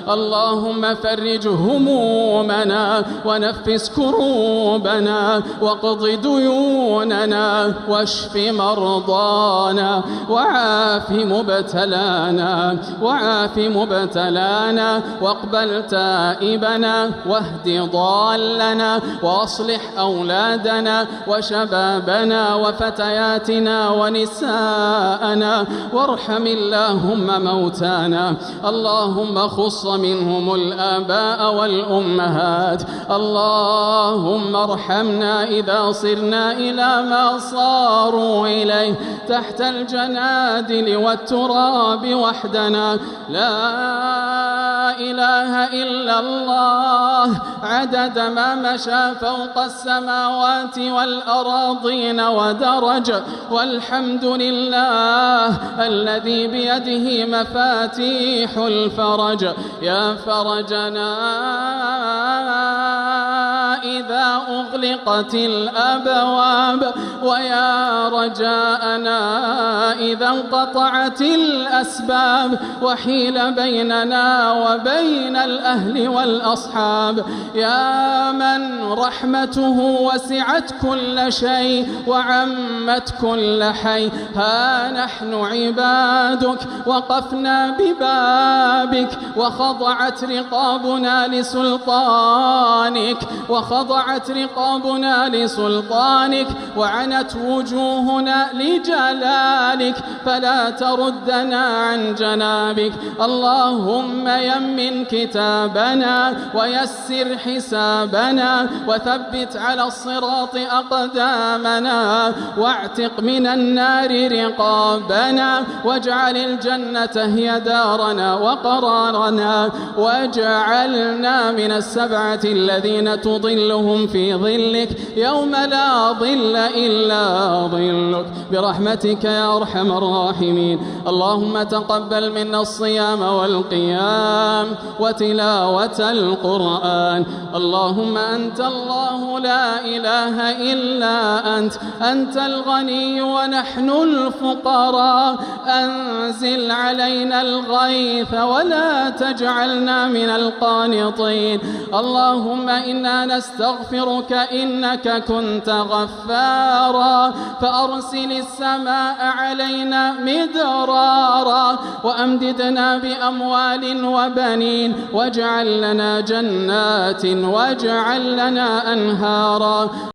اللهم فرج همومنا ونفس كروبنا واقض ديوننا واشف مرضانا وعاف مبتلانا واقبل تائبنا واهد ضالنا وأصلح أولادنا وشبابنا وفتياتنا ونساءنا وارحم اللهم موتانا. اللهم خص منهم الآباء والأمهات. اللهم ارحمنا إذا صرنا إلى ما صاروا إليه تحت الجنادل والتراب وحدنا. لا إله إلا الله عدد ما مشى فوق السماوات والأراضين ودرج، والحمد لله الذي بيده مفاتيح الفرج. يا فرجنا إذا أغلقت الأبواب، ويا رجاءنا إذا انقطعت الأسباب وحيل بيننا وبين الأهل والأصحاب. يا من رحمته وسعت كل شيء وعمت كل حي، ها نحن عبادك وقفنا ببابك وخضعت رقابنا لسلطانك وعنت وجوهنا لجلالك، فلا تردنا عن جنابك. اللهم يمن كتابنا ويسر حسابنا وثبت على الصراط أقدامنا واعتق من النار رقابنا، واجعل الجنة هي دارنا وقرارنا، واجعلنا من السبعة الذين تظلهم في ظلك يوم لا ظل إلا ظلك برحمتك يا أرحم الراحمين. اللهم تقبل منا الصيام والقيام وتلاوة القرآن. اللهم أنت الله لا إله إلا أنت الغني ونحن الفقراء. أنزل علينا الغيث ولا تجعلنا من القانطين. اللهم إنا نستغفرك إنك كنت غفارا، فأرسل السماء علينا مدرارا وأمددنا بأموال وبنين، واجعل لنا جنات واجعل لنا أنهارا.